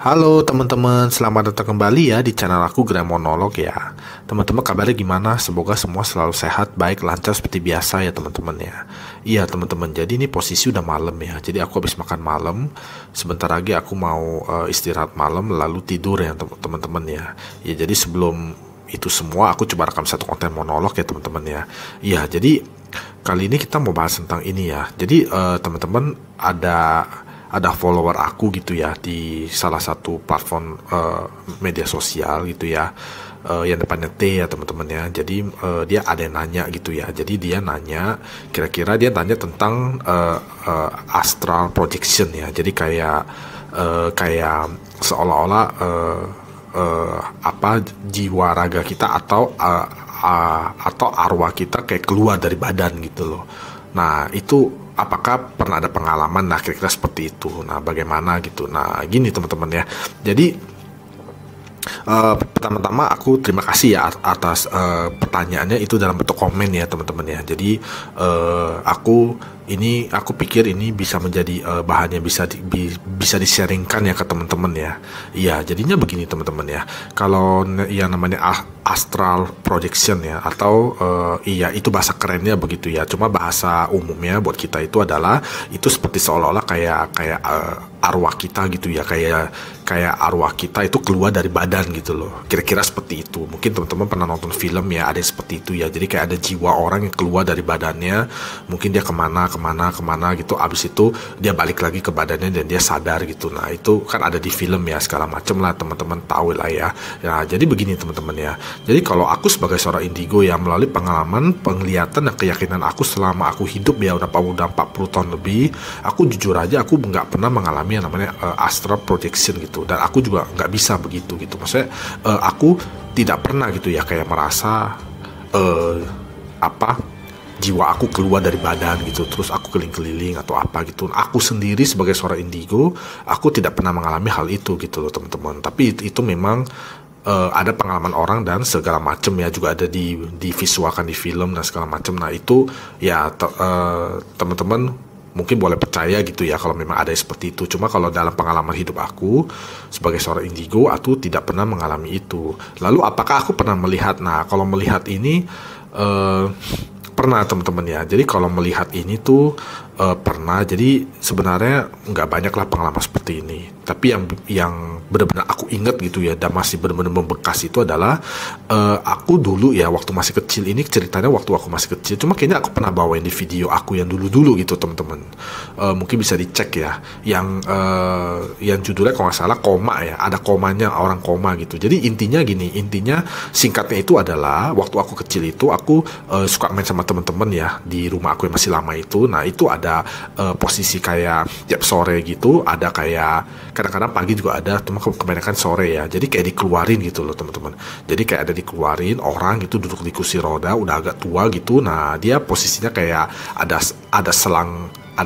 Halo teman-teman, selamat datang kembali ya di channel aku Grand Monolog ya. Teman-teman kabarnya gimana? Semoga semua selalu sehat, baik, lancar seperti biasa ya teman-teman ya. Iya teman-teman, jadi ini posisi udah malam ya. Jadi aku habis makan malam, sebentar lagi aku mau istirahat malam lalu tidur ya teman-teman ya. Ya jadi sebelum itu semua aku coba rekam satu konten monolog ya teman-teman ya. Iya jadi kali ini kita mau bahas tentang ini ya. Jadi teman-teman ada follower aku gitu ya di salah satu platform media sosial gitu ya, yang depannya T ya teman-teman ya. Jadi dia ada yang nanya gitu ya. Jadi dia nanya, kira-kira dia tanya tentang astral projection ya. Jadi kayak seolah-olah apa jiwa raga kita atau arwah kita kayak keluar dari badan gitu loh. Nah itu apakah pernah ada pengalaman nah kira-kira seperti itu. Nah bagaimana gitu. Nah gini teman-teman ya. Jadi pertama-tama aku terima kasih ya atas pertanyaannya itu dalam bentuk komen ya teman-teman ya. Jadi aku pikir ini bisa menjadi bahan yang bisa di-sharingkan ya ke teman-teman ya. Iya, jadinya begini teman-teman ya. Kalau yang namanya astral projection ya atau iya itu bahasa kerennya begitu ya. Cuma bahasa umumnya buat kita itu adalah itu seperti seolah-olah kayak arwah kita gitu ya, kayak arwah kita itu keluar dari badan gitu loh. Kira-kira seperti itu. Mungkin teman-teman pernah nonton film ya, ada yang seperti itu ya. Jadi kayak ada jiwa orang yang keluar dari badannya, mungkin dia kemana gitu. Abis itu dia balik lagi ke badannya dan dia sadar gitu. Nah itu kan ada di film ya, segala macem lah teman-teman tahu lah ya. Ya jadi begini teman-teman ya. Jadi kalau aku sebagai seorang indigo ya, melalui pengalaman, penglihatan dan keyakinan aku selama aku hidup ya udah 40 tahun lebih, aku jujur aja aku nggak pernah mengalami yang namanya astral projection gitu. Dan aku juga nggak bisa begitu gitu. Maksudnya aku tidak pernah gitu ya kayak merasa jiwa aku keluar dari badan gitu, terus aku keliling-keliling atau apa gitu. Aku sendiri sebagai seorang indigo, aku tidak pernah mengalami hal itu gitu loh teman-teman. Tapi itu memang ada pengalaman orang dan segala macam ya, juga ada divisualkan di film dan segala macam. Nah itu ya teman-teman mungkin boleh percaya gitu ya kalau memang ada seperti itu. Cuma kalau dalam pengalaman hidup aku sebagai seorang indigo, aku tidak pernah mengalami itu. Lalu apakah aku pernah melihat? Nah kalau melihat ini pernah teman-teman ya. Jadi kalau melihat ini tuh pernah. Jadi sebenarnya nggak banyak lah pengalaman seperti ini. Tapi yang benar-benar aku ingat gitu ya dan masih benar-benar membekas itu adalah aku dulu ya waktu masih kecil. Ini ceritanya waktu aku masih kecil. Cuma kayaknya aku pernah bawain di video aku yang dulu-dulu gitu teman-teman. Mungkin bisa dicek ya. Yang judulnya kalau nggak salah koma ya. Ada komanya, orang koma gitu. Jadi intinya gini. Intinya singkatnya itu adalah waktu aku kecil itu aku suka main sama teman-teman ya di rumah aku yang masih lama itu. Nah itu ada posisi kayak tiap sore gitu, ada kayak kadang-kadang pagi juga ada, cuma kebanyakan sore ya. Jadi kayak dikeluarin gitu loh teman-teman. Jadi kayak ada dikeluarin orang gitu duduk di kursi roda, udah agak tua gitu. Nah dia posisinya kayak ada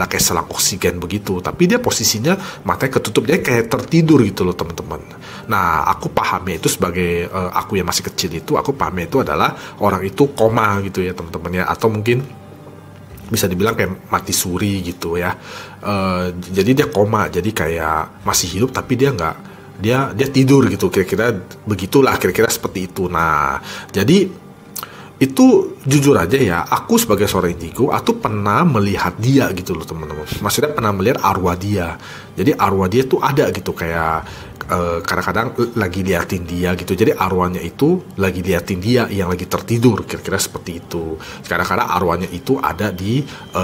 kayak selang oksigen begitu, tapi dia posisinya matanya ketutup, dia kayak tertidur gitu loh teman-teman. Nah aku pahamnya itu sebagai aku yang masih kecil itu, aku pahamnya itu adalah orang itu koma gitu ya teman-teman ya, atau mungkin bisa dibilang kayak mati suri gitu ya. Jadi dia koma, jadi kayak masih hidup tapi dia tidur gitu, kira-kira begitulah, kira-kira seperti itu. Nah jadi itu jujur aja ya, aku sebagai seorang indigo aku pernah melihat dia gitu loh teman-teman. Maksudnya pernah melihat arwah dia. Jadi arwah dia tuh ada gitu, kayak kadang-kadang lagi liatin dia gitu. Jadi arwahnya itu lagi liatin dia yang lagi tertidur, kira-kira seperti itu. Kadang-kadang arwahnya itu ada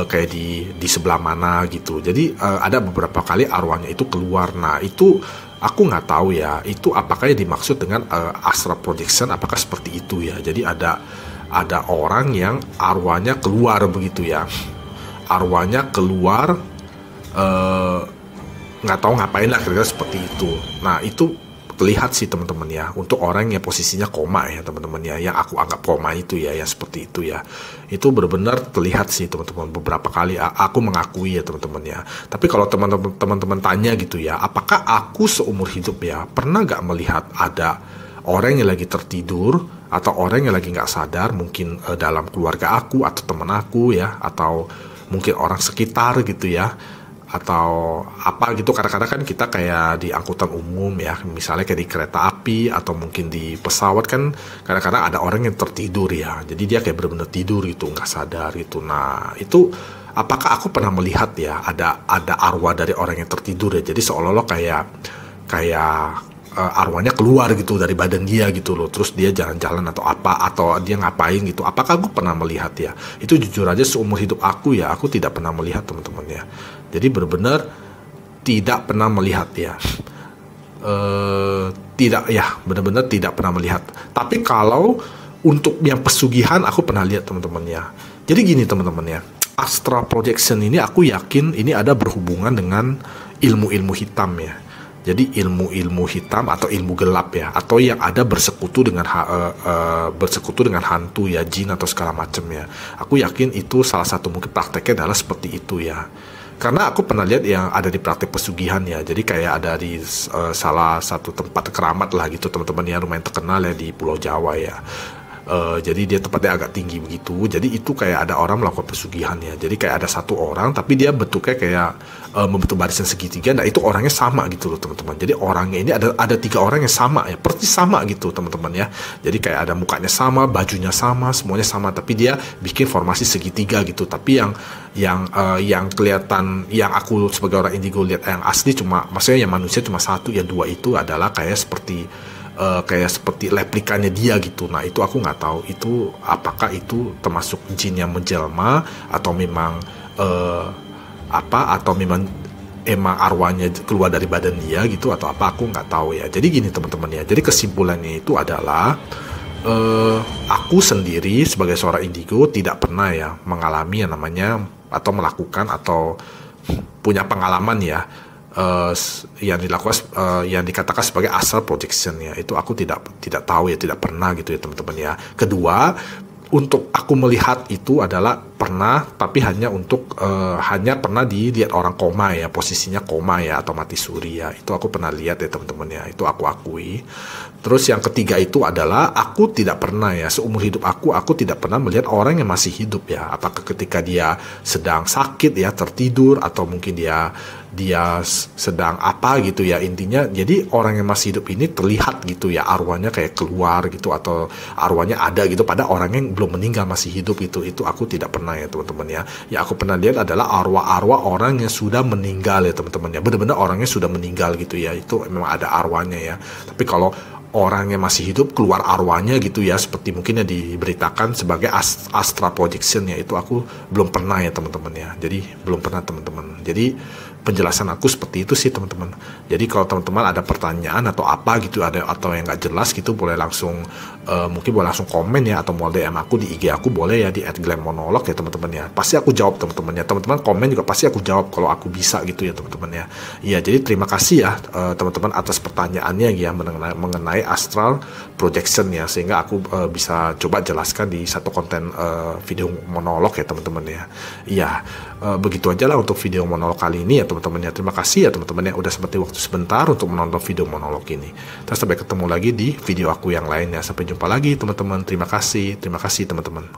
kayak di sebelah mana gitu. Jadi ada beberapa kali arwahnya itu keluar. Nah itu aku nggak tahu ya, itu apakah yang dimaksud dengan astral projection, apakah seperti itu ya. Jadi ada orang yang arwahnya keluar begitu ya. Arwahnya keluar nggak tahu ngapain lah, kira-kira seperti itu. Nah itu terlihat sih teman-teman ya, untuk orang yang posisinya koma ya teman-teman ya, yang aku anggap koma itu ya, yang seperti itu ya, itu benar-benar terlihat sih teman-teman. Beberapa kali aku mengakui ya teman-teman ya. Tapi kalau teman-teman tanya gitu ya, apakah aku seumur hidup ya pernah nggak melihat ada orang yang lagi tertidur atau orang yang lagi nggak sadar, mungkin dalam keluarga aku atau teman aku ya, atau mungkin orang sekitar gitu ya, atau apa gitu. Kadang-kadang kan kita kayak di angkutan umum ya, misalnya kayak di kereta api atau mungkin di pesawat kan kadang-kadang ada orang yang tertidur ya, jadi dia kayak benar-benar tidur gitu, nggak sadar gitu. Nah itu apakah aku pernah melihat ya ada arwah dari orang yang tertidur ya, jadi seolah-olah kayak arwahnya keluar gitu dari badan dia gitu loh, terus dia jalan-jalan atau apa, atau dia ngapain gitu. Apakah aku pernah melihat ya? Itu jujur aja seumur hidup aku ya, aku tidak pernah melihat teman-teman ya. Jadi benar-benar tidak pernah melihat ya. Tidak ya, benar-benar tidak pernah melihat. Tapi kalau untuk yang pesugihan aku pernah lihat teman-teman ya. Jadi gini teman-teman ya, astral projection ini aku yakin ini ada berhubungan dengan ilmu-ilmu hitam ya. Jadi ilmu-ilmu hitam atau ilmu gelap ya, atau yang ada bersekutu dengan hantu ya, jin atau segala macam ya. Aku yakin itu salah satu mungkin prakteknya adalah seperti itu ya. Karena aku pernah lihat yang ada di praktek pesugihan ya. Jadi kayak ada di salah satu tempat keramat lah gitu teman-teman ya, lumayan terkenal ya di Pulau Jawa ya. Jadi dia tempatnya agak tinggi begitu. Jadi itu kayak ada orang melakukan pesugihan ya. Jadi kayak ada satu orang, tapi dia bentuknya kayak membentuk barisan segitiga. Nah itu orangnya sama gitu loh teman-teman. Jadi orangnya ini ada 3 orang yang sama ya, persis sama gitu teman-teman ya. Jadi kayak ada mukanya sama, bajunya sama, semuanya sama. Tapi dia bikin formasi segitiga gitu. Tapi yang kelihatan, yang aku sebagai orang indigo lihat yang asli cuma, maksudnya yang manusia cuma 1, yang 2 itu adalah kayak seperti replikannya dia gitu. Nah itu aku nggak tahu itu apakah itu termasuk jin yang menjelma atau memang atau memang emang arwahnya keluar dari badan dia gitu atau apa, aku nggak tahu ya. Jadi gini teman-teman ya, jadi kesimpulannya itu adalah aku sendiri sebagai seorang indigo tidak pernah ya mengalami yang namanya atau melakukan atau punya pengalaman ya yang dilakukan yang dikatakan sebagai astral projection ya. Itu aku tidak tahu ya, tidak pernah gitu ya teman-teman ya. Kedua, untuk aku melihat itu adalah pernah, tapi hanya pernah dilihat orang koma ya, posisinya koma ya atau mati suri ya. Itu aku pernah lihat ya teman-teman ya, itu aku akui. Terus yang ketiga itu adalah aku tidak pernah ya, seumur hidup aku tidak pernah melihat orang yang masih hidup ya. Apakah ketika dia sedang sakit ya, tertidur, atau mungkin dia sedang apa gitu ya, intinya jadi orang yang masih hidup ini terlihat gitu ya, arwahnya kayak keluar gitu atau arwahnya ada gitu pada orang yang belum meninggal masih hidup gitu. Itu aku tidak pernah ya teman-teman ya. Yang aku pernah lihat adalah arwah-arwah orang yang sudah meninggal ya teman-teman ya, benar-benar orangnya sudah meninggal gitu ya, itu memang ada arwahnya ya. Tapi kalau orang yang masih hidup keluar arwahnya gitu ya, seperti mungkin yang diberitakan sebagai astral projection ya, itu aku belum pernah ya teman-teman ya. Jadi belum pernah teman-teman. Jadi penjelasan aku seperti itu sih teman-teman. Jadi kalau teman-teman ada pertanyaan atau apa gitu, atau yang nggak jelas gitu, boleh langsung mungkin boleh langsung komen ya, atau mau DM aku di IG aku boleh ya, di @glenmonolog ya teman-teman ya. Pasti aku jawab teman-teman ya. Teman-teman komen juga pasti aku jawab kalau aku bisa gitu ya teman-teman ya. Iya, jadi terima kasih ya teman-teman atas pertanyaannya ya mengenai astral projection ya, sehingga aku bisa coba jelaskan di satu konten video monolog ya teman-teman ya. Iya, begitu aja lah untuk video monolog kali ini ya teman-teman ya. Terima kasih ya teman-teman yang udah seperti waktu sebentar untuk menonton video monolog ini. Terus sampai ketemu lagi di video aku yang lain ya. Sampai jumpa lagi teman-teman. Terima kasih teman-teman.